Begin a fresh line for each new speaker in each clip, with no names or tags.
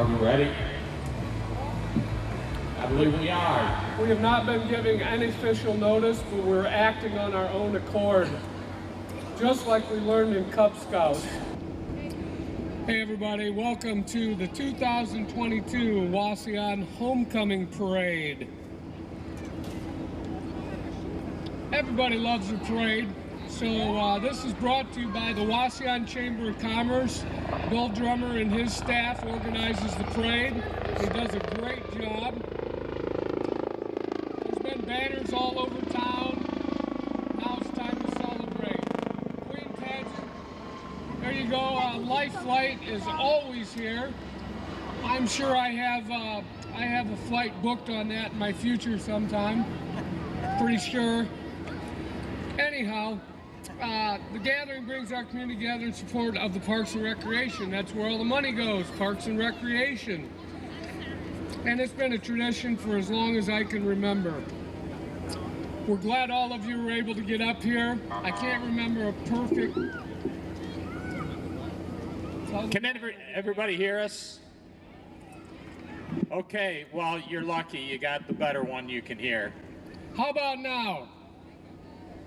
Are we ready? I believe we are.
We have not been giving any official notice, but we're acting on our own accord, just like we learned in Cub Scouts. Hey everybody, welcome to the 2022 Wauseon Homecoming Parade. Everybody loves the parade, so this is brought to you by the Wauseon Chamber of Commerce. Bill Drummer and his staff organizes the parade. He does a great job. There's been banners all over town. Now it's time to celebrate. Queen Pageant, there you go. Life Flight is always here. I'm sure I have a flight booked on that in my future sometime. Pretty sure. Anyhow, the gathering brings our community together in support of the Parks and Recreation. That's where all the money goes, Parks and Recreation. And it's been a tradition for as long as I can remember. We're glad all of you were able to get up here. I can't remember a perfect...
Can everybody hear us? Okay, well, you're lucky. You got the better one you can hear.
How about now?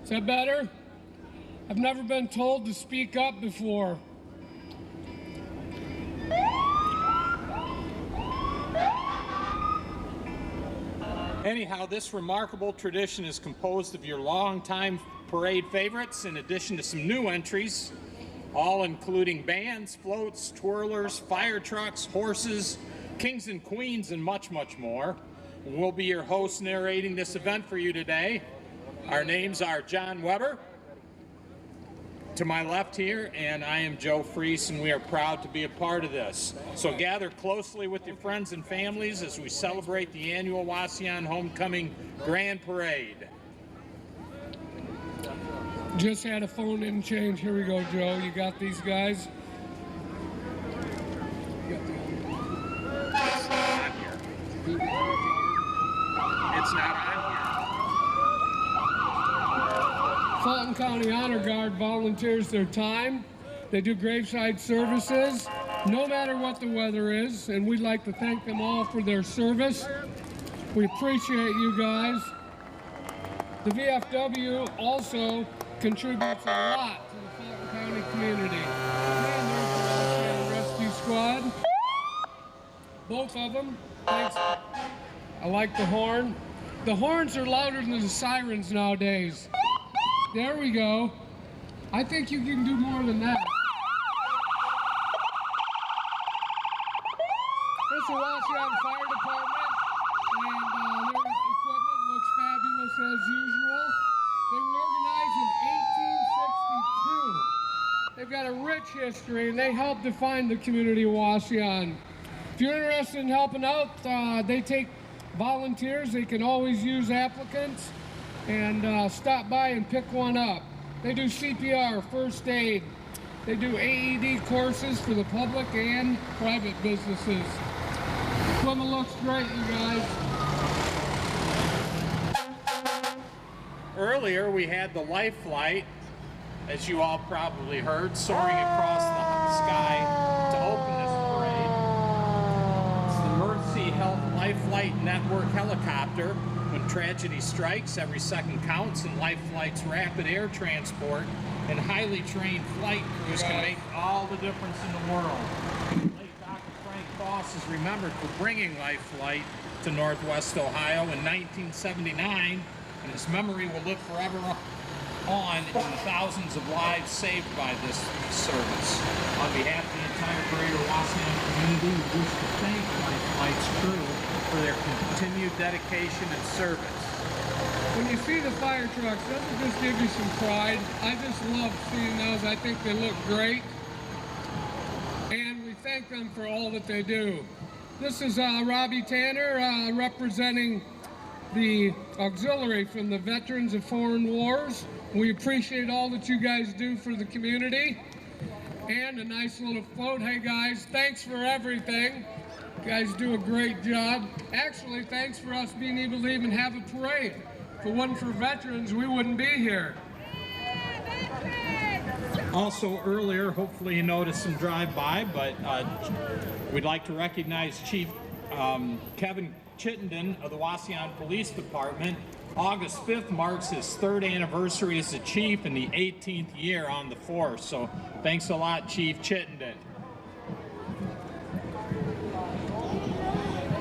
Is that better? I've never been told to speak up before.
Anyhow, this remarkable tradition is composed of your longtime parade favorites, in addition to some new entries, all including bands, floats, twirlers, fire trucks, horses, kings and queens, and much, much more. We'll be your hosts narrating this event for you today. Our names are John Weber, to my left here, and I am Joe Freese, and we are proud to be a part of this. So gather closely with your friends and families as we celebrate the annual Wauseon Homecoming Grand Parade.
Just had a phone in change. Here we go, Joe. You got these guys?
It's not on here. It's not on here.
Fulton County Honor Guard volunteers their time. They do graveside services no matter what the weather is, and we'd like to thank them all for their service. We appreciate you guys. The VFW also contributes a lot to the Fulton County community. And there's the Rescue Squad. Both of them. Thanks. I like the horn. The horns are louder than the sirens nowadays. There we go. I think you can do more than that. This is the Wauseon Fire Department, and their equipment looks fabulous as usual. They were organized in 1862. They've got a rich history, and they helped define the community of Wauseon. If you're interested in helping out, they take volunteers. They can always use applicants. And stop by and pick one up. They do CPR, first aid. They do AED courses for the public and private businesses. Equipment looks great, you guys.
Earlier, we had the Life Flight, as you all probably heard, soaring across the sky to open this parade. It's the Mercy Health Life Flight Network helicopter. When tragedy strikes, every second counts, and Life Flight's rapid air transport and highly trained flight crews can make all the difference in the world. Late Dr. Frank Foss is remembered for bringing Life Flight to Northwest Ohio in 1979, and his memory will live forever on in the thousands of lives saved by this service. On behalf of the entire Greater Wauseon community, we wish to thank Life Flight's crew for their continued dedication and service.
When you see the fire trucks, doesn't it just give you some pride? I just love seeing those. I think they look great. And we thank them for all that they do. This is Robbie Tanner representing the auxiliary from the Veterans of Foreign Wars. We appreciate all that you guys do for the community. And a nice little float. Hey guys, thanks for everything. You guys do a great job. Actually, thanks for us being able to even have a parade. If it wasn't for veterans, we wouldn't be here.
Also earlier, hopefully you noticed some drive-by, but we'd like to recognize Chief Kevin Chittenden of the Wauseon Police Department. August 5th marks his 3rd anniversary as the chief and the 18th year on the force. So thanks a lot, Chief Chittenden.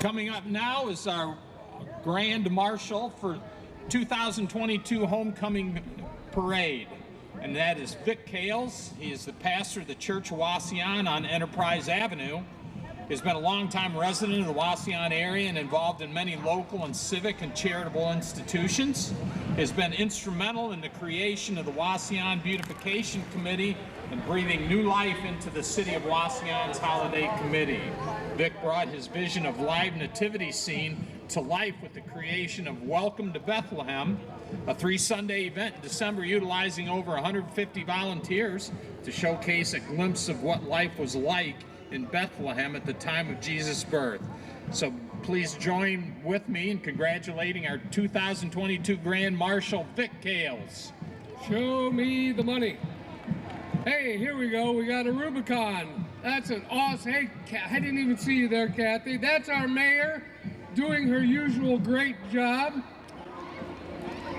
Coming up now is our Grand Marshal for 2022 Homecoming Parade, and that is Vic Kales. He is the pastor of the Church of Wauseon on Enterprise Avenue. He's been a longtime resident of the Wauseon area and involved in many local and civic and charitable institutions. He has been instrumental in the creation of the Wauseon Beautification Committee and breathing new life into the City of Wauseon's Holiday Committee. Vic brought his vision of live nativity scene to life with the creation of Welcome to Bethlehem, a 3-Sunday event in December utilizing over 150 volunteers to showcase a glimpse of what life was like in Bethlehem at the time of Jesus' birth. So please join with me in congratulating our 2022 Grand Marshal, Vic Kales.
Show me the money. Hey, here we go. We got a Rubicon. That's an awesome. Hey, I didn't even see you there, Kathy. That's our mayor doing her usual great job.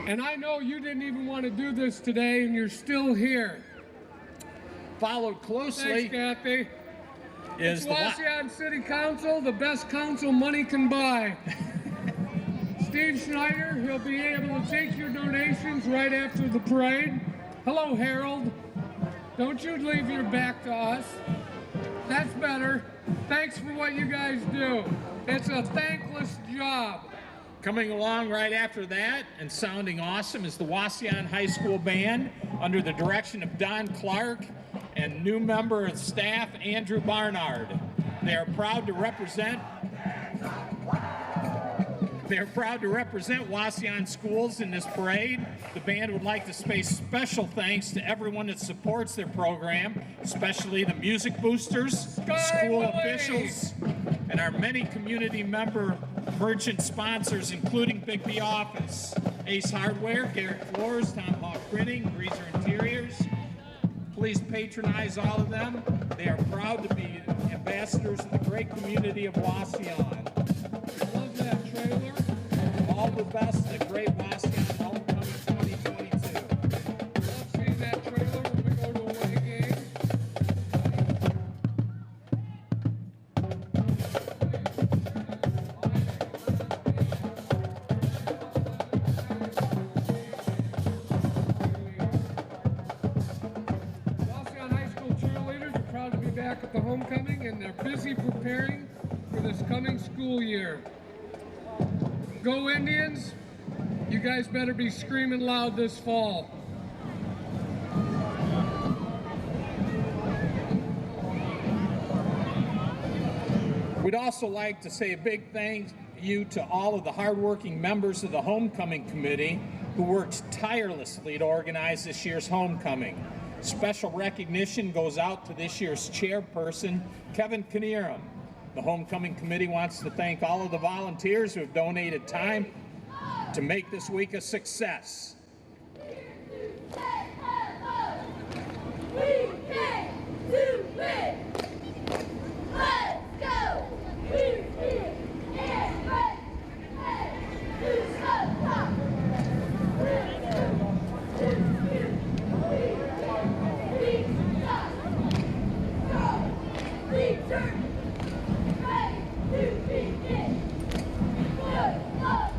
And I know you didn't even want to do this today, and you're still here.
Followed closely.
Thanks, Kathy.
Is
the Wauseon City Council, the best council money can buy. Steve Schneider, he'll be able to take your donations right after the parade. Hello, Harold. Don't you leave your back to us. That's better. Thanks for what you guys do. It's a thankless job.
Coming along right after that and sounding awesome is the Wauseon High School Band under the direction of Don Clark and new member of staff, Andrew Barnard. They are proud to represent Wauseon schools in this parade. The band would like to say special thanks to everyone that supports their program, especially the music boosters, school officials, and our many community member merchant sponsors, including Big B Office, Ace Hardware, Garrett Floors, Tomahawk Printing, Greaser Interiors. Please patronize all of them. They are proud to be ambassadors of the great community of Wauseon.
Love that trailer.
All the best at Great Wauseon Homecoming 2022.
Love seeing that trailer when we go to a away game. Wauseon High School cheerleaders are proud to be back at the homecoming, and they're busy preparing for this coming school year. Go Indians! You guys better be screaming loud this fall.
We'd also like to say a big thank you to all of the hardworking members of the Homecoming Committee who worked tirelessly to organize this year's homecoming. Special recognition goes out to this year's chairperson, Kevin Knierim. The Homecoming Committee wants to thank all of the volunteers who have donated time to make this week a success.
We came to win. Let's go. We here and ready. Do something. Return. Ready to begin. Good luck.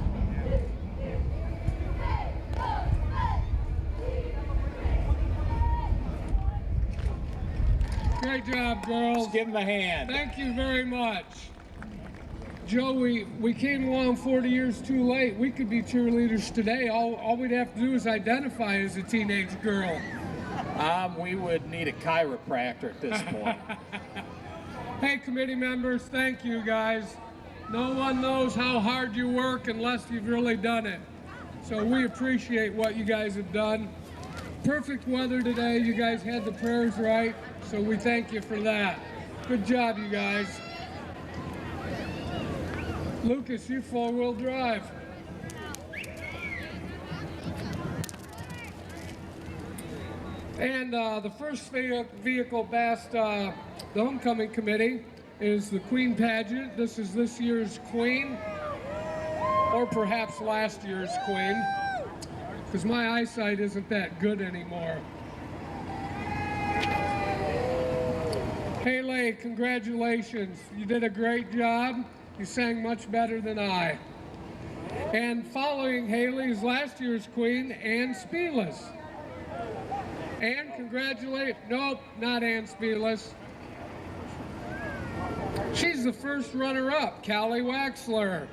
Great job, girls.
Let's give them a hand.
Thank you very much. Joe, we came along 40 years too late. We could be cheerleaders today. All we'd have to do is identify as a teenage girl.
We would need a chiropractor at this point.
Hey, committee members, thank you, guys. No one knows how hard you work unless you've really done it. So we appreciate what you guys have done. Perfect weather today. You guys had the prayers right, so we thank you for that. Good job, you guys. Lucas, you four-wheel drive. And the first vehicle past the homecoming committee is the Queen Pageant. This is this year's Queen, or perhaps last year's Queen, because my eyesight isn't that good anymore. Haley, congratulations. You did a great job. You sang much better than I. And following Haley is last year's Queen, Ann Spielis. Ann, congratulate. Nope, not Ann Spielis. She's the first runner-up, Callie Waxler.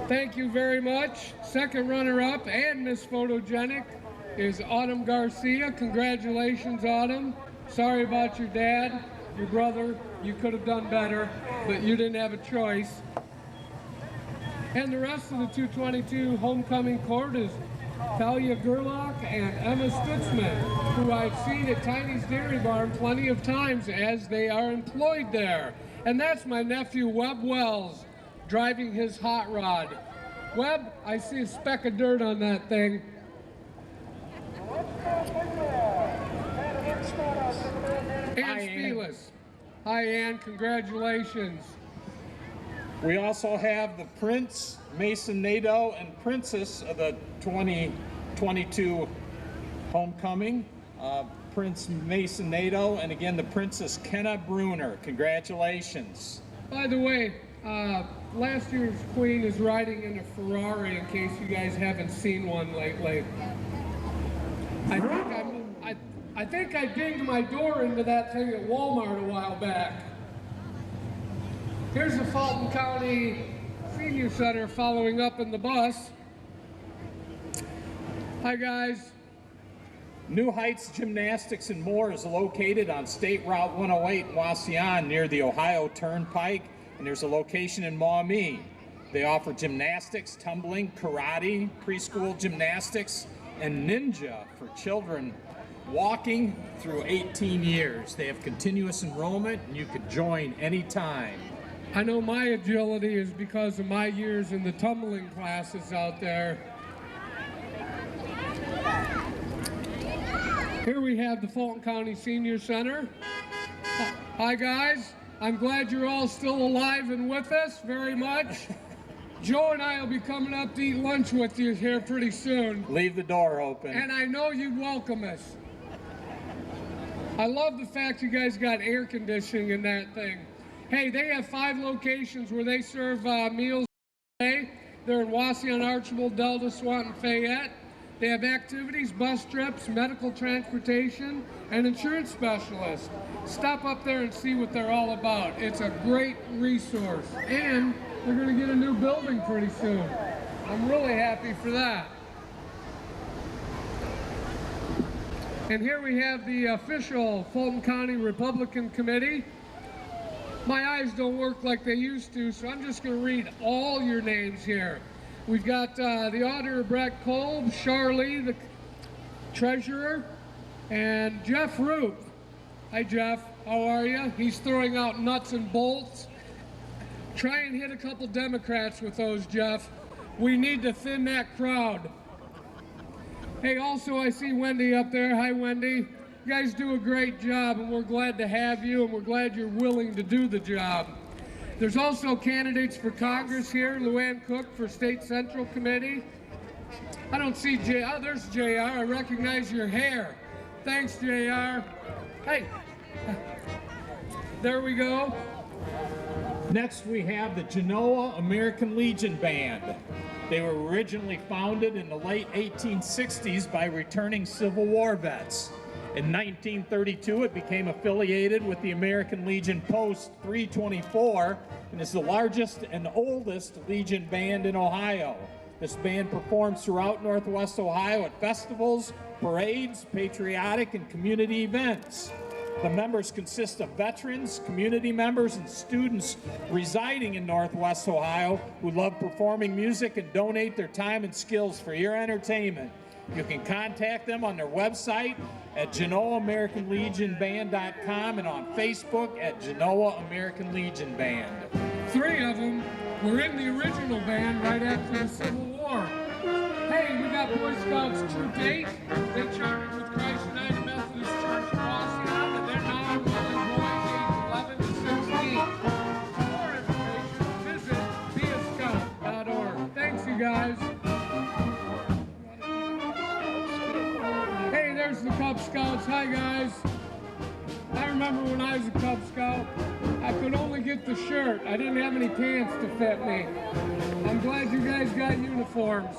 Thank you very much. Second runner-up and Miss Photogenic is Autumn Garcia. Congratulations, Autumn. Sorry about your dad, your brother. You could have done better, but you didn't have a choice. And the rest of the 222 homecoming court is Talia Gerlach and Emma Stutzman, who I've seen at Tiny's Dairy Barn plenty of times as they are employed there. And that's my nephew, Webb Wells, driving his hot rod. Webb, I see a speck of dirt on that thing. Ann Spielis. Hi, Ann. Congratulations.
We also have the Prince, Mason Nadeau, and Princess of the 2022 homecoming. Prince Mason Nadeau, and again the Princess Kenna Bruner. Congratulations.
By the way, last year's Queen is riding in a Ferrari, in case you guys haven't seen one lately. I think I dinged my door into that thing at Walmart a while back. Here's the Fulton County Senior Center following up in the bus. Hi, guys.
New Heights Gymnastics and More is located on State Route 108 in Wauseon near the Ohio Turnpike, and there's a location in Maumee. They offer gymnastics, tumbling, karate, preschool gymnastics, and ninja for children walking through 18 years. They have continuous enrollment, and you can join anytime.
I know my agility is because of my years in the tumbling classes out there. Here we have the Fulton County Senior Center. Hi guys, I'm glad you're all still alive and with us very much. Joe and I will be coming up to eat lunch with you here pretty soon.
Leave the door open.
And I know you'd welcome us. I love the fact you guys got air conditioning in that thing. Hey, they have 5 locations where they serve meals today. They're in Wauseon, Archibald, Delta, Swanton, Fayette. They have activities, bus trips, medical transportation, and insurance specialists. Stop up there and see what they're all about. It's a great resource. And they're going to get a new building pretty soon. I'm really happy for that. And here we have the official Fulton County Republican Committee. My eyes don't work like they used to, so I'm just going to read all your names here. We've got the auditor, Brett Kolb, Charlie, the treasurer, and Jeff Roop. Hi, Jeff. How are you? He's throwing out nuts and bolts. Try and hit a couple Democrats with those, Jeff. We need to thin that crowd. Hey, also, I see Wendy up there. Hi, Wendy. You guys do a great job, and we're glad to have you, and we're glad you're willing to do the job. There's also candidates for Congress here. Luann Cook for State Central Committee. I don't see JR. Oh, there's JR. I recognize your hair. Thanks, JR. Hey, there we go.
Next, we have the Genoa American Legion Band. They were originally founded in the late 1860s by returning Civil War vets. In 1932, it became affiliated with the American Legion Post 324 and is the largest and oldest Legion band in Ohio. This band performs throughout Northwest Ohio at festivals, parades, patriotic, and community events. The members consist of veterans, community members, and students residing in Northwest Ohio who love performing music and donate their time and skills for your entertainment. You can contact them on their website at GenoaAmericanLegionBand.com and on Facebook at Genoa American Legion Band.
3 of them were in the original band right after the Civil War. Hey, we got Boy Scouts Troop 8. They chartered with Christ United there's the Cub Scouts. Hi, guys. I remember when I was a Cub Scout, I could only get the shirt. I didn't have any pants to fit me. I'm glad you guys got uniforms.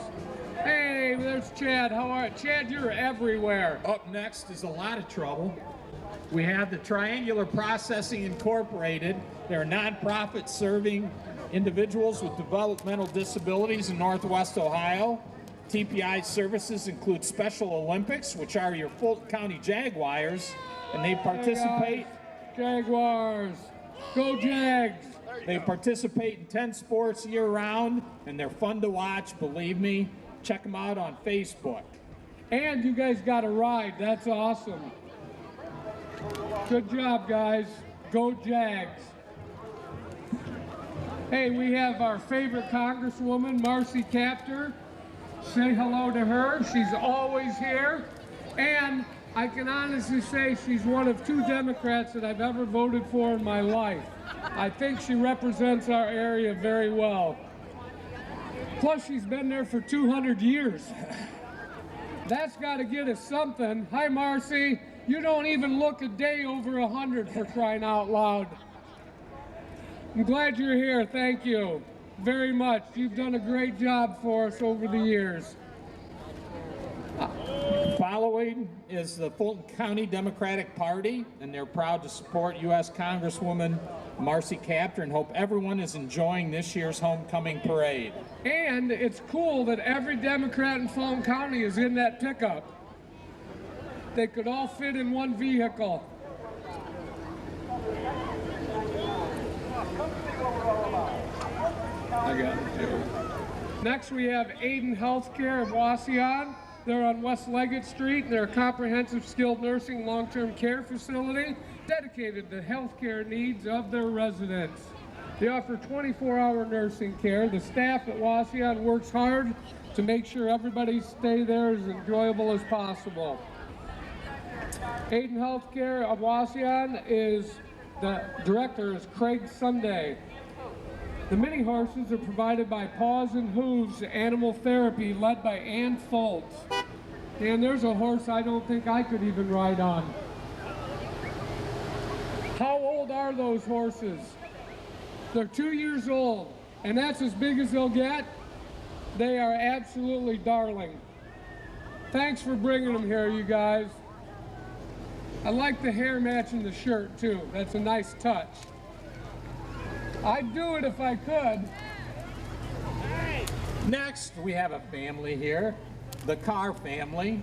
Hey, there's Chad. How are you? Chad, you're everywhere.
Up next is a lot of trouble. We have the Triangular Processing Incorporated. They're a nonprofit serving individuals with developmental disabilities in Northwest Ohio. TPI services include Special Olympics, which are your Fulton County Jaguars, and they participate.
Hey guys, Jaguars, go Jags!
They participate in 10 sports year-round, and they're fun to watch, believe me. Check them out on Facebook.
And you guys got a ride. That's awesome. Good job, guys. Go Jags. Hey, we have our favorite Congresswoman, Marcy Kaptur. Say hello to her. She's always here. And I can honestly say she's one of 2 Democrats that I've ever voted for in my life. I think she represents our area very well. Plus, she's been there for 200 years. That's got to get us something. Hi, Marcy. You don't even look a day over 100 for crying out loud. I'm glad you're here. Thank you very much. You've done a great job for us over the years.
Following is the Fulton County Democratic Party, and they're proud to support U.S. Congresswoman Marcy Kaptur and hope everyone is enjoying this year's homecoming parade.
And it's cool that every Democrat in Fulton County is in that pickup. They could all fit in one vehicle. I got it, too. Next, we have Aiden Healthcare of Wauseon. They're on West Leggett Street. They're a comprehensive skilled nursing long-term care facility dedicated to healthcare needs of their residents. They offer 24-hour nursing care. The staff at Wauseon works hard to make sure everybody's stay there as enjoyable as possible. Aiden Healthcare of Wauseon the director is Craig Sunday. The mini horses are provided by Paws and Hooves Animal Therapy, led by Ann Foltz. And there's a horse I don't think I could even ride on. How old are those horses? They're 2 years old, and that's as big as they'll get. They are absolutely darling. Thanks for bringing them here, you guys. I like the hair matching the shirt, too. That's a nice touch. I'd do it if I could.
Next, we have a family here, the Carr family.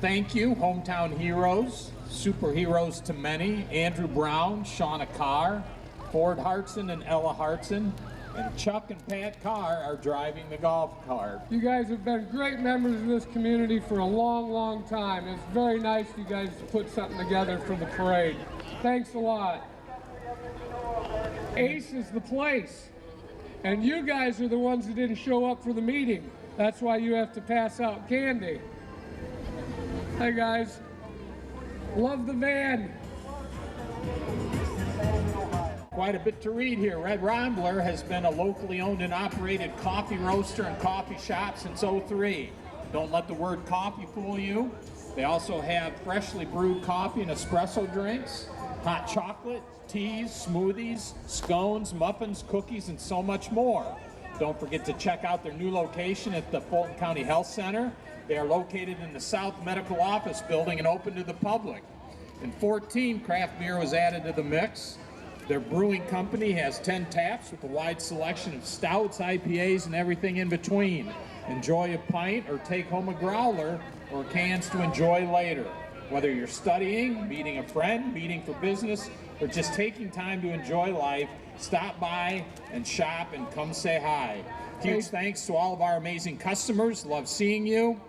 Thank you, hometown heroes, superheroes to many, Andrew Brown, Shauna Carr, Ford Hartson and Ella Hartson, and Chuck and Pat Carr are driving the golf cart.
You guys have been great members of this community for a long, long time. It's very nice you guys to put something together for the parade. Thanks a lot. Ace is the place. And you guys are the ones that didn't show up for the meeting. That's why you have to pass out candy. Hey guys, love the van.
Quite a bit to read here. Red Rambler has been a locally owned and operated coffee roaster and coffee shop since '03. Don't let the word coffee fool you. They also have freshly brewed coffee and espresso drinks, hot chocolate, teas, smoothies, scones, muffins, cookies, and so much more. Don't forget to check out their new location at the Fulton County Health Center. They are located in the South Medical Office Building and open to the public. In 2014, craft beer was added to the mix. Their brewing company has 10 taps with a wide selection of stouts, IPAs, and everything in between. Enjoy a pint or take home a growler or cans to enjoy later. Whether you're studying, meeting a friend, meeting for business, or just taking time to enjoy life, stop by and shop and come say hi. Huge thanks to all of our amazing customers. Love seeing you.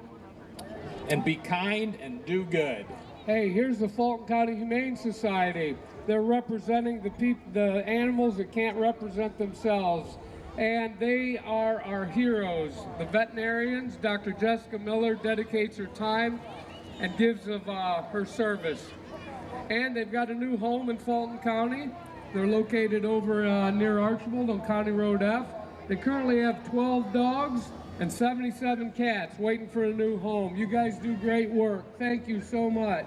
And be kind and do good.
Hey, here's the Fulton County Humane Society. They're representing the animals that can't represent themselves. And they are our heroes. The veterinarians, Dr. Jessica Miller dedicates her time and gives of her service. And they've got a new home in Fulton County. They're located over near Archibald on County Road F. They currently have 12 dogs and 77 cats waiting for a new home. You guys do great work. Thank you so much.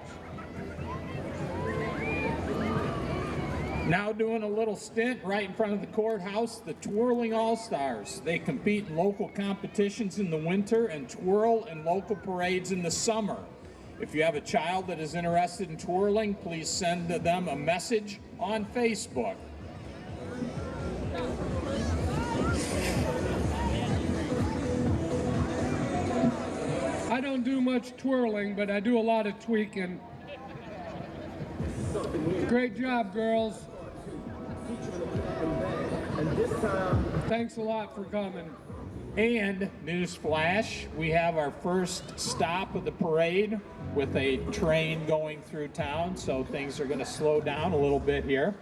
Now doing a little stint right in front of the courthouse, the Twirling All-Stars. They compete in local competitions in the winter and twirl in local parades in the summer. If you have a child that is interested in twirling, please send them a message on Facebook.
I don't do much twirling, but I do a lot of tweaking. Great job, girls. Thanks a lot for coming.
And news flash, we have our first stop of the parade with a train going through town, so things are going to slow down a little bit here.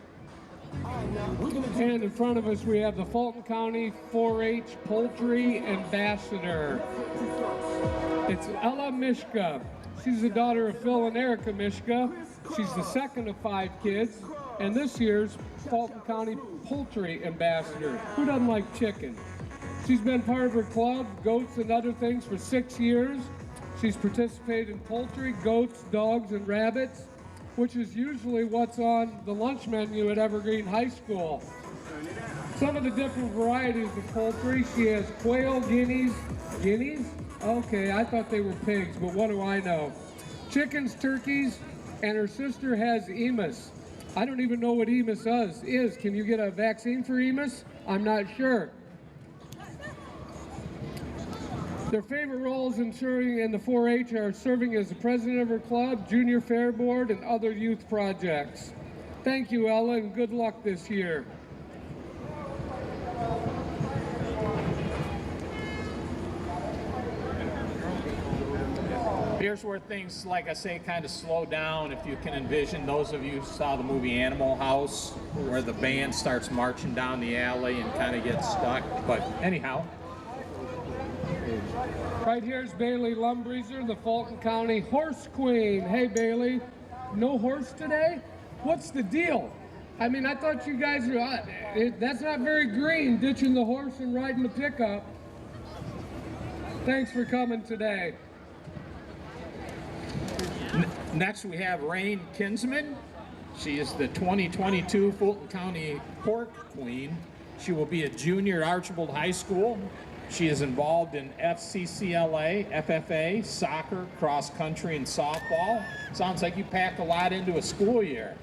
And in front of us we have the Fulton County 4-H Poultry Ambassador. It's Ella Mishka. She's the daughter of Phil and Erica Mishka. She's the second of 5 kids, and this year's Fulton County Poultry Ambassador. Who doesn't like chicken? She's been part of her club, goats and other things, for 6 years. She's participated in poultry, goats, dogs, and rabbits, which is usually what's on the lunch menu at Evergreen High School. Some of the different varieties of poultry, she has quail, guineas. Guineas? Okay, I thought they were pigs, but what do I know? Chickens, turkeys, and her sister has emus. I don't even know what emus is. Can you get a vaccine for emus? I'm not sure. Their favorite roles in serving in the 4-H are serving as the president of her club, junior fair board, and other youth projects. Thank you, Ella, and good luck this year.
Here's where things, like I say, kind of slow down. If you can envision, those of you who saw the movie Animal House, where the band starts marching down the alley and kind of gets stuck. But anyhow.
Right here is Bailey Lumbreezer, the Fulton County Horse Queen. Hey, Bailey, no horse today? What's the deal? I mean, I thought you guys were, that's not very green, ditching the horse and riding the pickup. Thanks for coming today.
Next we have Rain Kinsman. She is the 2022 Fulton County Pork Queen. She will be a junior at Archibald High School. She is involved in FCCLA, FFA, soccer, cross country, and softball. Sounds like you pack a lot into a school year.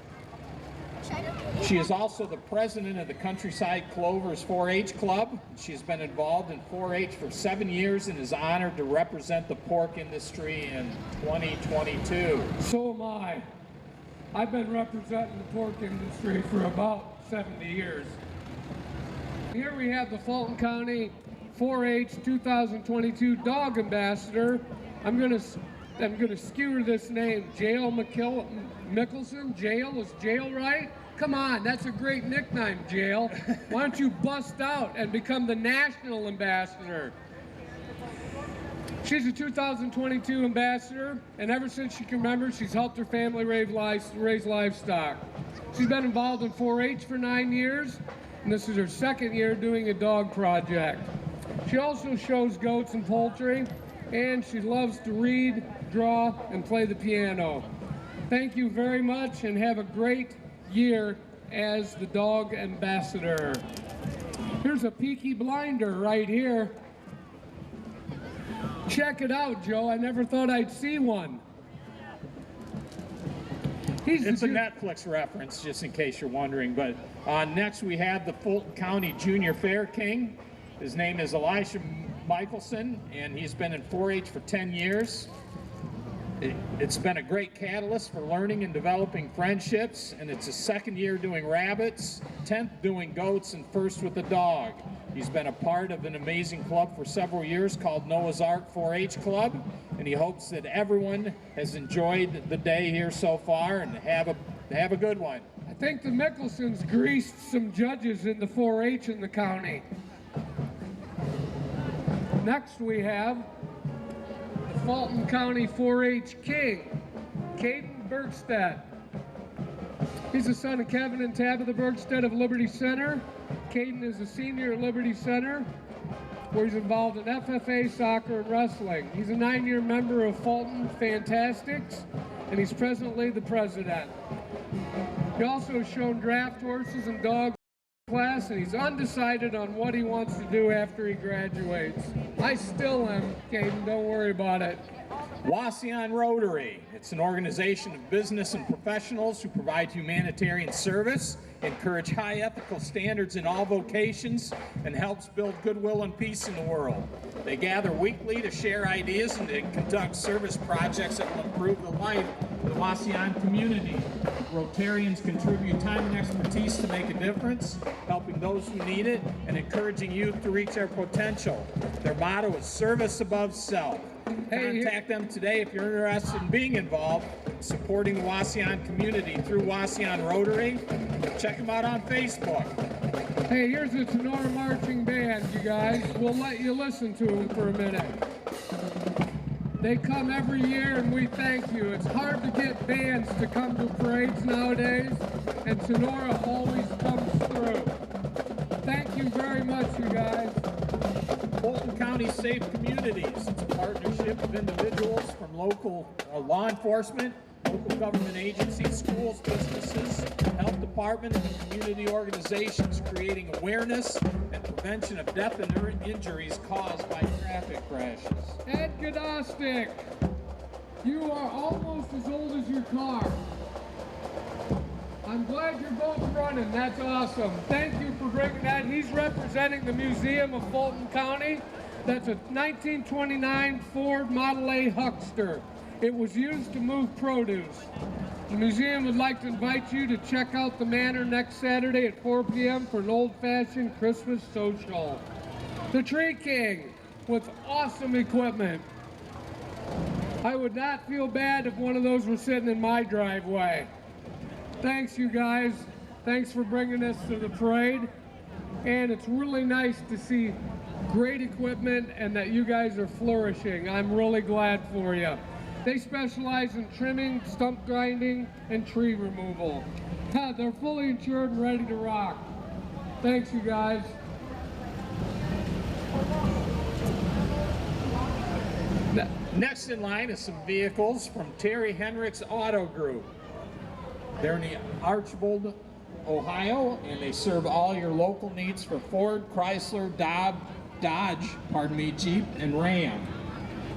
She is also the president of the Countryside Clovers 4-H Club. She's been involved in 4-H for 7 years and is honored to represent the pork industry in 2022.
So am I. I've been representing the pork industry for about 70 years. Here we have the Fulton County 4-H 2022 Dog Ambassador. I'm gonna skewer this name, Jail Mickelson. Jail, is Jail right? Come on, that's a great nickname, Jail. Why don't you bust out and become the national ambassador? She's a 2022 ambassador, and ever since she can remember, she's helped her family raise livestock. She's been involved in 4-H for 9 years, and this is her 2nd year doing a dog project. She also shows goats and poultry, and she loves to read, draw, and play the piano. Thank you very much, and have a great year as the dog ambassador. Here's a Peaky Blinder right here. Check it out, Joe. I never thought I'd see one.
It's a Netflix reference, just in case you're wondering. But next we have the Fulton County Junior Fair King. His name is Elisha Michelson, and he's been in 4-H for 10 years. It's been a great catalyst for learning and developing friendships, and it's his 2nd year doing rabbits, 10th doing goats, and 1st with a dog. He's been a part of an amazing club for several years called Noah's Ark 4-H Club, and he hopes that everyone has enjoyed the day here so far and have a good one.
I think the Mickelsons greased some judges in the 4-H in the county. Next we have the Fulton County 4-H King, Caden Bergstedt. He's the son of Kevin and Tabitha Bergstedt of Liberty Center. Caden is a senior at Liberty Center. where he's involved in FFA, soccer, and wrestling. He's a 9-year member of Fulton Fantastics, and he's presently the president. He also has shown draft horses and dogs class, and he's undecided on what he wants to do after he graduates. I still am, Caden, don't worry about it.
Wauseon Rotary. It's an organization of business and professionals who provide humanitarian service, encourage high ethical standards in all vocations, and helps build goodwill and peace in the world. They gather weekly to share ideas and to conduct service projects that will improve the life of the Wauseon community. Rotarians contribute time and expertise to make a difference, helping those who need it, and encouraging youth to reach their potential. Their motto is service above self. Contact them today if you're interested in being involved in supporting the Wauseon community through Wauseon Rotary. Check them out on Facebook.
Hey, here's the Sonora Marching Band, you guys. We'll let you listen to them for a minute. They come every year and we thank you. It's hard to get bands to come to parades nowadays, and Sonora always comes through. Thank you very much, you guys.
Fulton County Safe Communities. It's a partnership of individuals from local law enforcement, local government agencies, schools, businesses, health department, and community organizations, creating awareness and prevention of death and injuries caused by traffic crashes.
Ed Godostic, you are almost as old as your car. I'm glad you're both running. That's awesome. Thank you for bringing that. He's representing the Museum of Fulton County. That's a 1929 Ford Model A Huckster. It was used to move produce. The museum would like to invite you to check out the manor next Saturday at 4 p.m. for an old-fashioned Christmas social. The Tree King with awesome equipment. I would not feel bad if one of those were sitting in my driveway. Thanks, you guys. Thanks for bringing us to the parade. And it's really nice to see great equipment and that you guys are flourishing. I'm really glad for you. They specialize in trimming, stump grinding, and tree removal. They're fully insured and ready to rock. Thanks, you guys.
Next in line is some vehicles from Terry Henricks Auto Group. They're in the Archbold, Ohio, and they serve all your local needs for Ford, Chrysler, Dodge, Jeep, and Ram.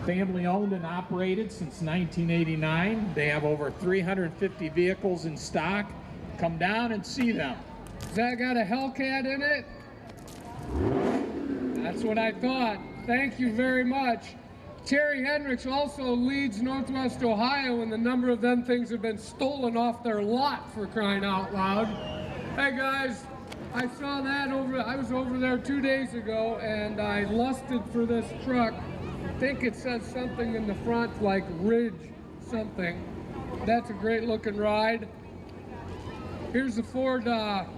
Family owned and operated since 1989. They have over 350 vehicles in stock. Come down and see them.
Has that got a Hellcat in it? That's what I thought. Thank you very much. Terry Hendricks also leads Northwest Ohio, and the number of them things have been stolen off their lot, for crying out loud. Hey guys, I saw that I was over there 2 days ago, and I lusted for this truck. I think it says something in the front like Ridge something. That's a great looking ride. Here's the Ford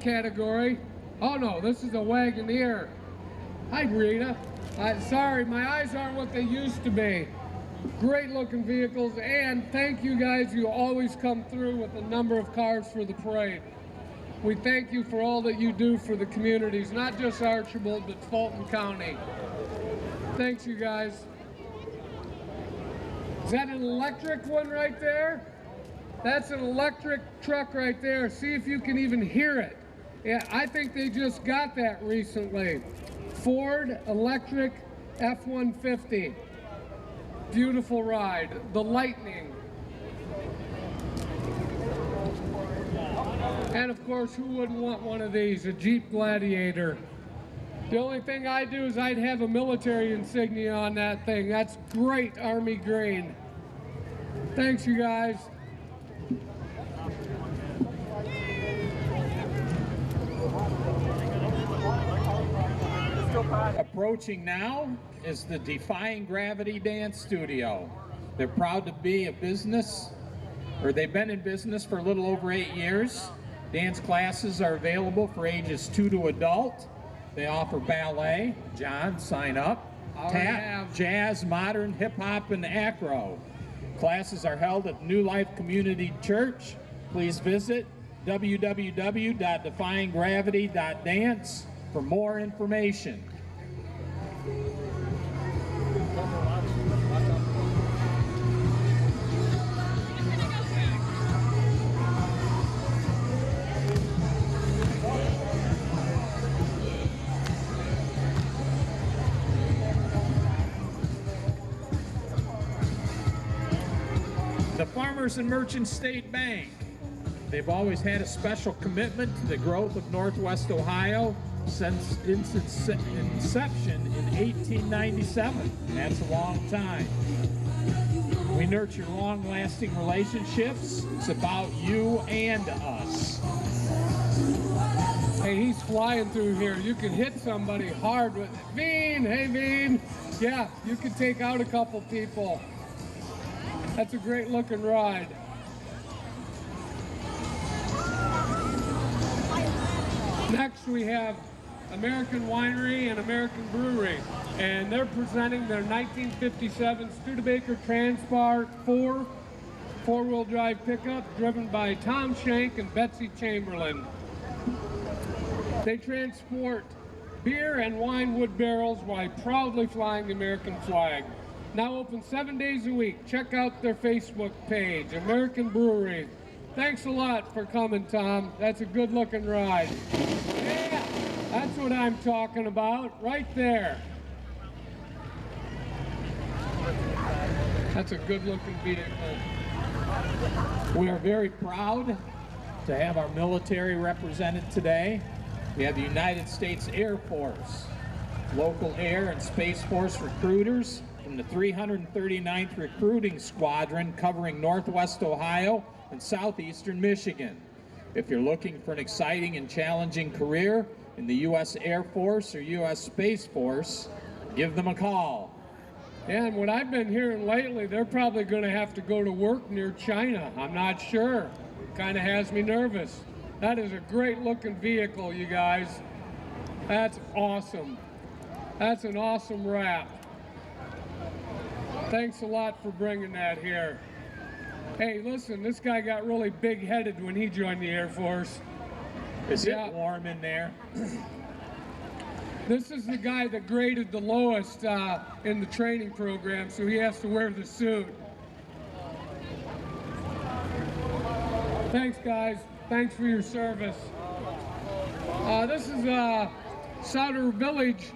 category. Oh no, this is a Wagoneer. Hi Rita. Sorry, my eyes aren't what they used to be. Great looking vehicles, and thank you guys. You always come through with a number of cars for the parade. We thank you for all that you do for the communities, not just Archibald, but Fulton County. Thanks, you guys. Is that an electric one right there? That's an electric truck right there. See if you can even hear it. Yeah, I think they just got that recently. Ford electric F-150. Beautiful ride. The Lightning. And of course, who wouldn't want one of these? A Jeep Gladiator. The only thing I'd do is I'd have a military insignia on that thing. That's great Army green. Thanks, you guys.
Approaching now is the Defying Gravity Dance Studio. They're proud to be a business, or they've been in business for a little over 8 years. Dance classes are available for ages 2 to adult. They offer ballet, John, sign up, tap, jazz, modern, hip hop, and acro. Classes are held at New Life Community Church. Please visit www.defyinggravity.dance for more information. Farmers and Merchant State Bank. They've always had a special commitment to the growth of Northwest Ohio since its inception in 1897. That's a long time. We nurture long-lasting relationships. It's about you and us.
Hey, he's flying through here. You can hit somebody hard with it. Bean, hey Bean. Yeah, you can take out a couple people. That's a great looking ride. Next we have American Winery and American Brewery, and they're presenting their 1957 Studebaker Transport 4 four-wheel drive pickup driven by Tom Shank and Betsy Chamberlain. They transport beer and wine wood barrels while proudly flying the American flag. Now open 7 days a week. Check out their Facebook page, American Brewery. Thanks a lot for coming, Tom. That's a good-looking ride. Yeah, that's what I'm talking about, right there. That's a good-looking vehicle.
We are very proud to have our military represented today. We have the United States Air Force, local Air and Space Force recruiters from the 339th Recruiting Squadron covering Northwest Ohio and Southeastern Michigan. If you're looking for an exciting and challenging career in the U.S. Air Force or U.S. Space Force, give them a call.
And what I've been hearing lately, they're probably going to have to go to work near China. I'm not sure. Kind of has me nervous. That is a great looking vehicle, you guys. That's awesome. That's an awesome wrap. Thanks a lot for bringing that here. Hey, listen, this guy got really big-headed when he joined the Air Force.
Is it warm in there?
This is the guy that graded the lowest in the training program, so he has to wear the suit. Thanks, guys. Thanks for your service. This is a Souter Village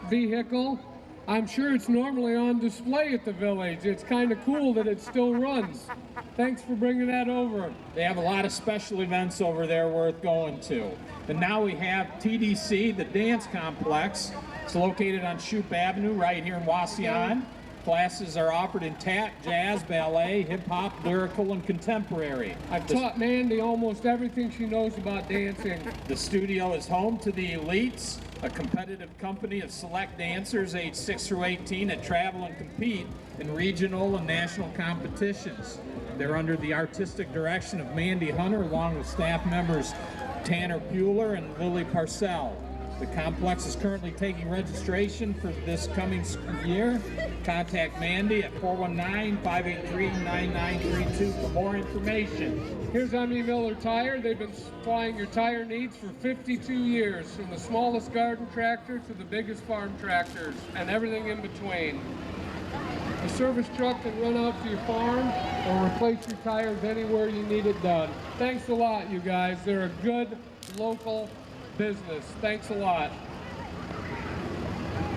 vehicle. I'm sure it's normally on display at the village. It's kind of cool that it still runs. Thanks for bringing that over.
They have a lot of special events over there worth going to. And now we have TDC, the dance complex. It's located on Shoup Avenue right here in Wauseon. Classes are offered in tap, jazz, ballet, hip-hop, lyrical, and contemporary.
I've taught Mandy almost everything she knows about dancing.
The studio is home to the Elites, a competitive company of select dancers aged 6 through 18 that travel and compete in regional and national competitions. They're under the artistic direction of Mandy Hunter, along with staff members Tanner Pueller and Lily Parcell. The complex is currently taking registration for this coming year. Contact Mandy at 419-583-9932 for more information.
Here's M.E. Miller Tire. They've been supplying your tire needs for 52 years, from the smallest garden tractor to the biggest farm tractors and everything in between. A service truck can run out to your farm or replace your tires anywhere you need it done. Thanks a lot, you guys. They're a good local business. Thanks a lot.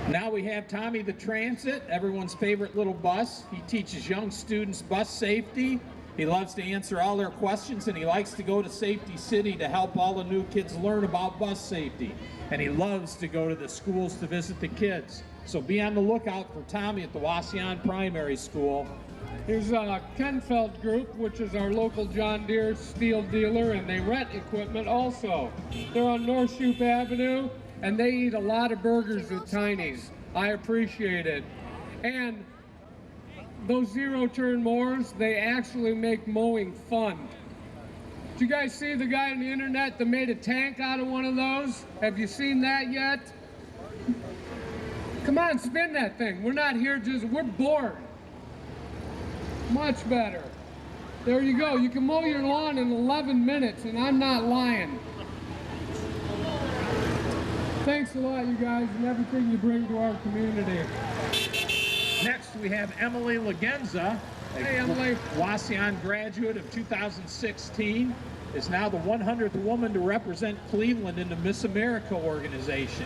Now we have Tommy the Transit, everyone's favorite little bus. He teaches young students bus safety. He loves to answer all their questions, and he likes to go to Safety City to help all the new kids learn about bus safety. And he loves to go to the schools to visit the kids. So be on the lookout for Tommy at the Wauseon Primary School.
Here's Kenfeld Group, which is our local John Deere steel dealer, and they rent equipment also. They're on North Shoup Avenue, and they eat a lot of burgers at Tiny's. I appreciate it. And those zero-turn mowers, they actually make mowing fun. Did you guys see the guy on the internet that made a tank out of one of those? Have you seen that yet? Come on, spin that thing. We're not here we're bored. Much better. There you go. You can mow your lawn in 11 minutes, and I'm not lying. Thanks a lot, you guys, and everything you bring to our community.
Next, we have Emily Lagenza,
Hey, Emily.
Wauseon graduate of 2016, is now the 100th woman to represent Cleveland in the Miss America organization.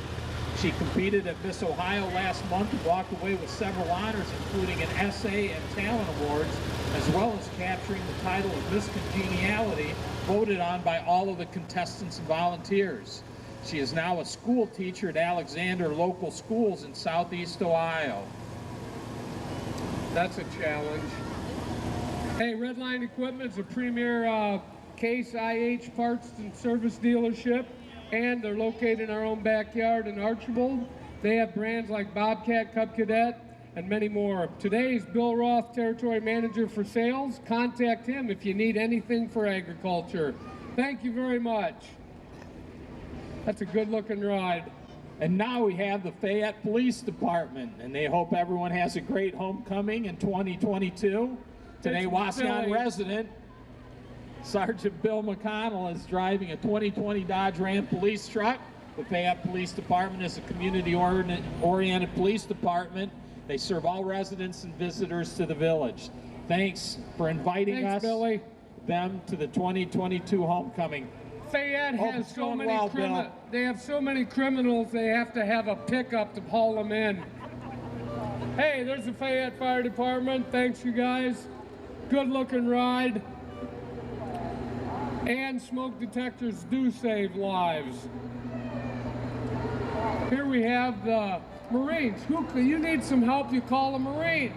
She competed at Miss Ohio last month and walked away with several honors, including an essay and talent awards as well as capturing the title of Miss Congeniality, voted on by all of the contestants and volunteers. She is now a school teacher at Alexander Local Schools in Southeast Ohio.
That's a challenge. Hey, Redline Equipment is a premier Case IH parts and service dealership, and they're located in our own backyard in Archibald. They have brands like Bobcat, Cub Cadet, and many more. Today is Bill Roth, Territory Manager for Sales. Contact him if you need anything for agriculture. Thank you very much. That's a good-looking ride.
And now we have the Fayette Police Department, and they hope everyone has a great homecoming in 2022. Today, Wauseon resident Sergeant Bill McConnell is driving a 2020 Dodge Ram police truck. The Fayette Police Department is a community-oriented police department. They serve all residents and visitors to the village. Thanks for inviting them to the 2022 homecoming.
Fayette has so many they have so many criminals, they have to have a pickup to haul them in. Hey, there's the Fayette Fire Department. Thanks, you guys. Good looking ride. And smoke detectors do save lives. Here we have the Marines. You need some help, you call a Marine.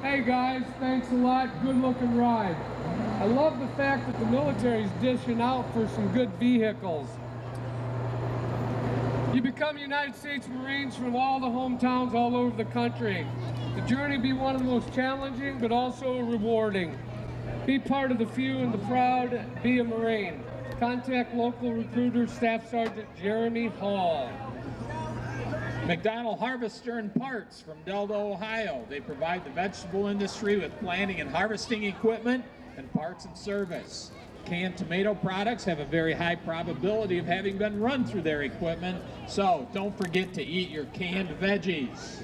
Hey guys, thanks a lot. Good looking ride. I love the fact that the military's dishing out for some good vehicles. You become United States Marines from all the hometowns all over the country. The journey be one of the most challenging, but also rewarding. Be part of the few and the proud. Be a Marine. Contact local recruiter, Staff Sergeant Jeremy Hall.
McDonald Harvester and Parts from Delta, Ohio. They provide the vegetable industry with planting and harvesting equipment and parts and service. Canned tomato products have a very high probability of having been run through their equipment, so don't forget to eat your canned veggies.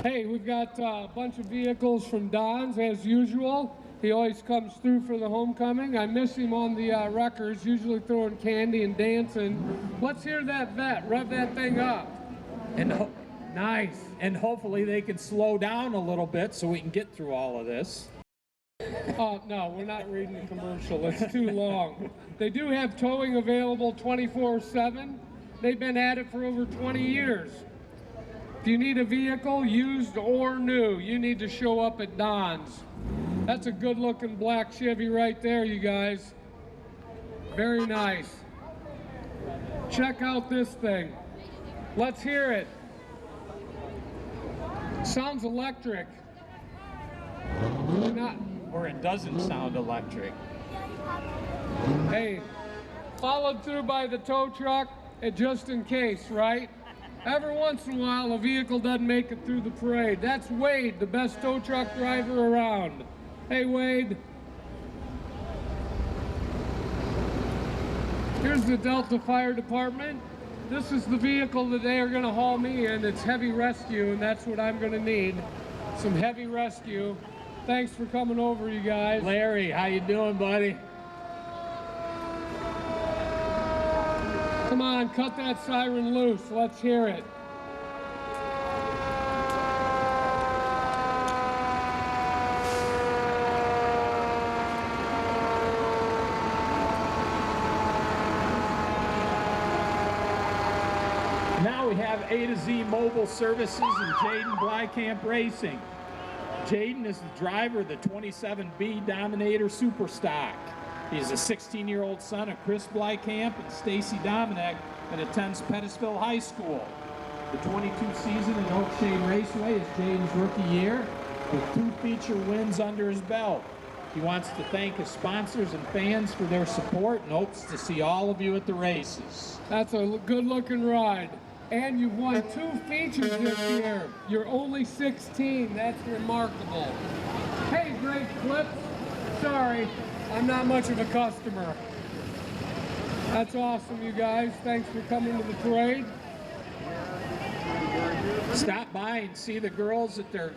Hey, we've got a bunch of vehicles from Don's as usual. He always comes through for the homecoming. I miss him on the wreckers, usually throwing candy and dancing. Let's hear that vet. Rev that thing up.
And
nice.
And hopefully they can slow down a little bit so we can get through all of this.
Oh, no, we're not reading the commercial. It's too long. They do have towing available 24/7. They've been at it for over 20 years. If you need a vehicle, used or new, you need to show up at Don's. That's a good-looking black Chevy right there, you guys. Very nice. Check out this thing. Let's hear it. Sounds electric.
Or it doesn't sound electric.
Hey, followed through by the tow truck, just in case, right? Every once in a while, a vehicle doesn't make it through the parade. That's Wade, the best tow truck driver around. Hey, Wade. Here's the Delta Fire Department. This is the vehicle that they are going to haul me in. It's heavy rescue, and that's what I'm going to need. Some heavy rescue. Thanks for coming over, you guys.
Larry, how you doing, buddy?
Come on, cut that siren loose. Let's hear it.
Now we have A to Z Mobile Services and Jaden Blycamp Racing. Jaden is the driver of the 27B Dominator Superstock. He is a 16-year-old son of Chris Blycamp and Stacy Dominic and attends Pettisville High School. The 22 season in Oakshade Raceway is Jaden's rookie year with 2 feature wins under his belt. He wants to thank his sponsors and fans for their support and hopes to see all of you at the races.
That's a good-looking ride. And you've won 2 features this year. You're only 16. That's remarkable. Hey, great clips. Sorry, I'm not much of a customer. That's awesome, you guys. Thanks for coming to the parade.
Stop by and see the girls at their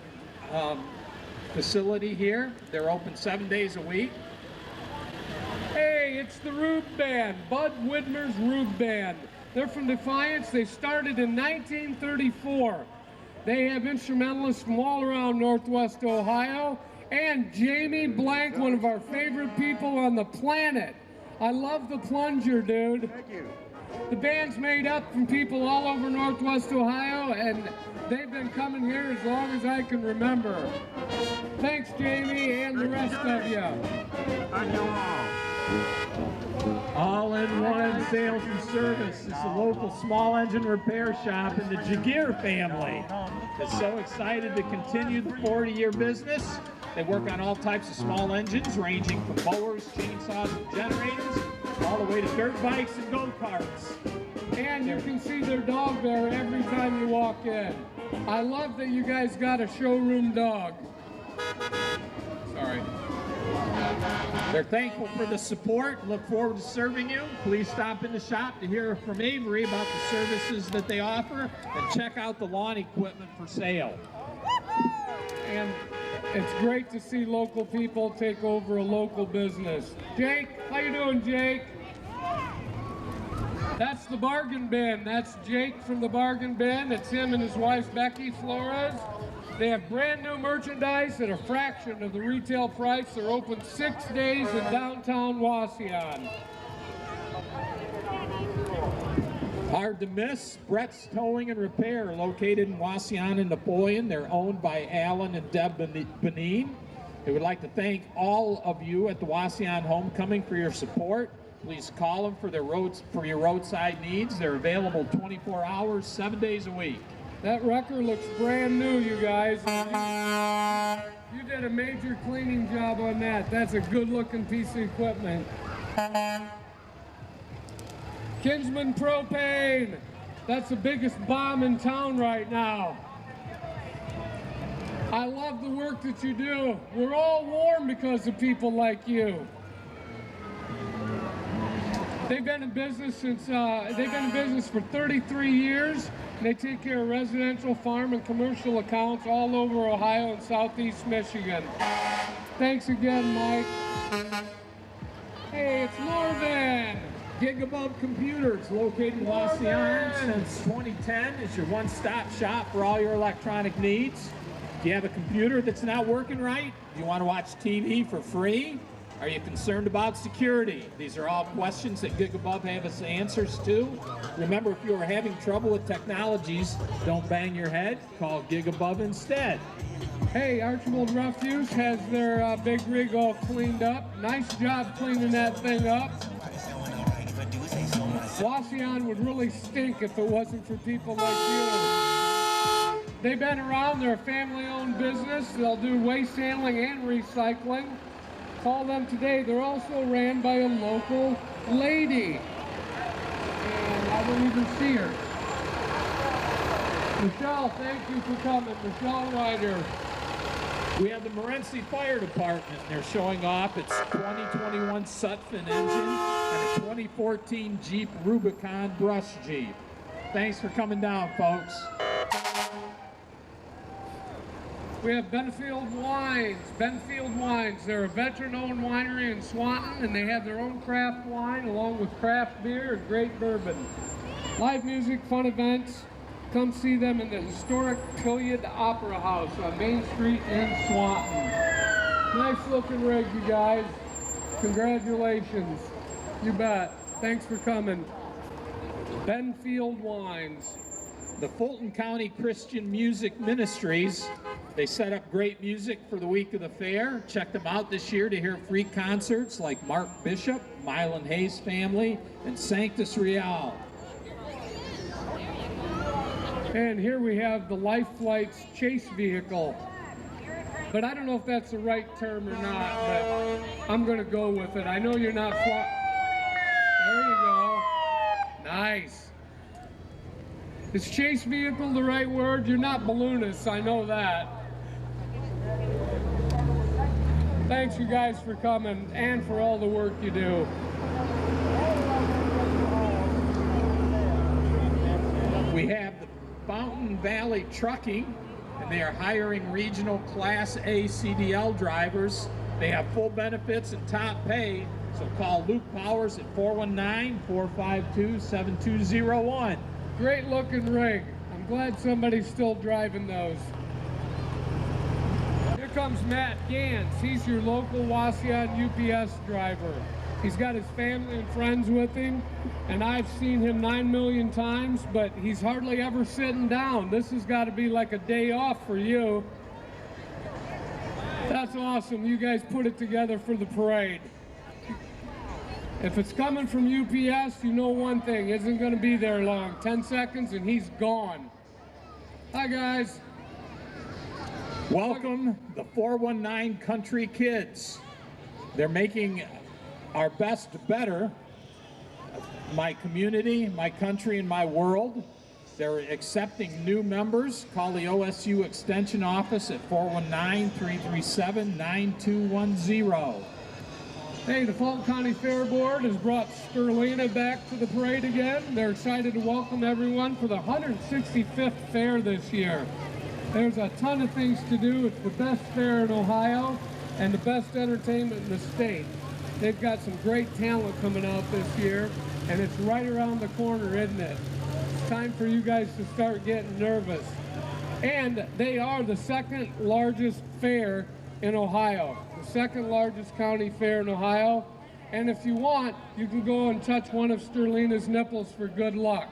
facility here. They're open 7 days a week.
Hey, it's the Rube Band, Bud Widmer's Rube Band. They're from Defiance. They started in 1934. They have instrumentalists from all around Northwest Ohio, and Jamie Blank, one of our favorite people on the planet. I love the plunger, dude.
Thank you.
The band's made up from people all over Northwest Ohio, and they've been coming here as long as I can remember. Thanks, Jamie, and the rest of you.
Thank you all.
All-in-one sales and service is a local small engine repair shop in the Jagir family. It's so excited to continue the 40-year business. They work on all types of small engines, ranging from mowers, chainsaws, and generators, all the way to dirt bikes and go-karts.
And you can see their dog there every time you walk in. I love that you guys got a showroom dog. Sorry.
They're thankful for the support and look forward to serving you. Please stop in the shop to hear from Avery about the services that they offer and check out the lawn equipment for sale.
And it's great to see local people take over a local business. Jake, how you doing, Jake? That's the Bargain Bin. That's Jake from the Bargain Bin. It's him and his wife, Becky Flores. They have brand new merchandise at a fraction of the retail price. They're open 6 days in downtown Wauseon.
Hard to miss, Brett's Towing and Repair, located in Wauseon and Napoleon. They're owned by Alan and Deb Benin. They would like to thank all of you at the Wauseon Homecoming for your support. Please call them for your roadside needs. They're available 24 hours, 7 days a week.
That wrecker looks brand new, you guys. You did a major cleaning job on that. That's a good-looking piece of equipment. Kinsman Propane. That's the biggest bomb in town right now. I love the work that you do. We're all warm because of people like you. They've been in business for 33 years. And they take care of residential, farm, and commercial accounts all over Ohio and Southeast Michigan. Thanks again, Mike. Hey, it's Norvin.
Gigabub Computers, located in Wauseon since 2010, is your one-stop shop for all your electronic needs. Do you have a computer that's not working right? Do you want to watch TV for free? Are you concerned about security? These are all questions that Gigabub has answers to. Remember, if you are having trouble with technologies, don't bang your head. Call Gigabub instead.
Hey, Archibald Refuse has their big rig all cleaned up. Nice job cleaning that thing up. Wauseon would really stink if it wasn't for people like you. They've been around. They're a family-owned business. They'll do waste handling and recycling. Call them today. They're also ran by a local lady. And I don't even see her. Michelle, thank you for coming. Michelle Ryder.
We have the Morenci Fire Department. They're showing off its 2021 Sutphen engine and a 2014 Jeep Rubicon brush Jeep. Thanks for coming down, folks.
We have Benfield Wines. Benfield Wines, they're a veteran-owned winery in Swanton, and they have their own craft wine along with craft beer and great bourbon. Live music, fun events. Come see them in the historic Pilliard Opera House on Main Street in Swanton. Nice looking rig, you guys. Congratulations. You bet. Thanks for coming. Benfield Wines.
The Fulton County Christian Music Ministries. They set up great music for the week of the fair. Check them out this year to hear free concerts like Mark Bishop, Mylan Hayes Family, and Sanctus Real.
And here we have the Life Flight's chase vehicle. But I don't know if that's the right term or not, but I'm going to go with it. I know you're not flying. There you go. Nice. Is chase vehicle the right word? You're not balloonists, I know that. Thanks, you guys, for coming and for all the work you do.
We have the Fountain Valley Trucking, and they are hiring regional Class A CDL drivers. They have full benefits and top pay, so call Luke Powers at 419-452-7201.
Great looking rig. I'm I'm glad somebody's still driving those. Here comes Matt Gantz. He's your local Wauseon UPS driver. He's got his family and friends with him, and I've seen him 9 million times, but he's hardly ever sitting down. This has got to be like a day off for you. That's awesome. You guys put it together for the parade. If it's coming from UPS, you know one thing, it isn't going to be there long. 10 seconds and he's gone. Hi, guys.
Welcome the 419 Country Kids. They're making our best better. My community, my country, and my world. They're accepting new members. Call the OSU Extension Office at 419-337-9210.
Hey, the Fulton County Fair Board has brought Sterlina back to the parade again. They're excited to welcome everyone for the 165th fair this year. There's a ton of things to do. It's the best fair in Ohio and the best entertainment in the state. They've got some great talent coming out this year, and it's right around the corner, isn't it? It's time for you guys to start getting nervous. And they are the second largest fair in Ohio, the second largest county fair in Ohio. And if you want, you can go and touch one of Sterlina's nipples for good luck.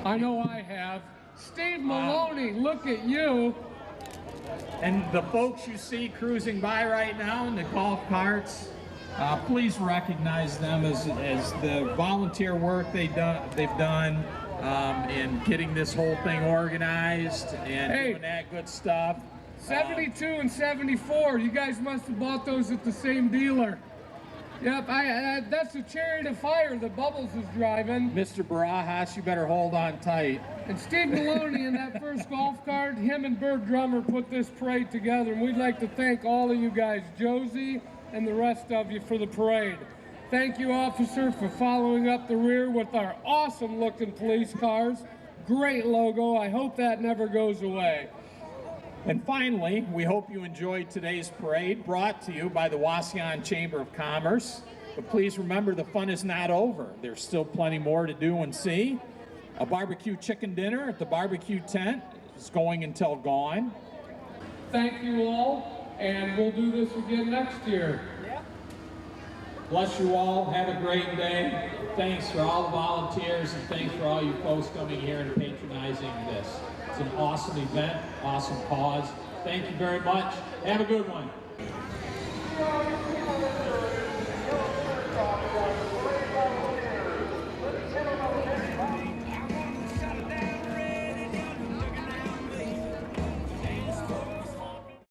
I know I have. Steve Maloney, look at you.
And the folks you see cruising by right now in the golf carts, please recognize them as the volunteer work they've done in getting this whole thing organized and doing that good stuff.
72 and 74, you guys must have bought those at the same dealer. Yep, that's the Chariot of Fire that Bubbles is driving.
Mr. Barajas, you better hold on tight.
And Steve Maloney in that first golf cart, him and Bird Drummer put this parade together, and we'd like to thank all of you guys, Josie and the rest of you, for the parade. Thank you, officer, for following up the rear with our awesome looking police cars. Great logo, I hope that never goes away.
And finally, we hope you enjoyed today's parade, brought to you by the Wauseon Chamber of Commerce. But please remember, the fun is not over. There's still plenty more to do and see. A barbecue chicken dinner at the barbecue tent is going until gone.
Thank you all, and we'll do this again next year.
Bless you all. Have a great day. Thanks for all the volunteers, and thanks for all you folks coming here and patronizing this. It's an awesome event, awesome cause. Thank you very much. Have a good one.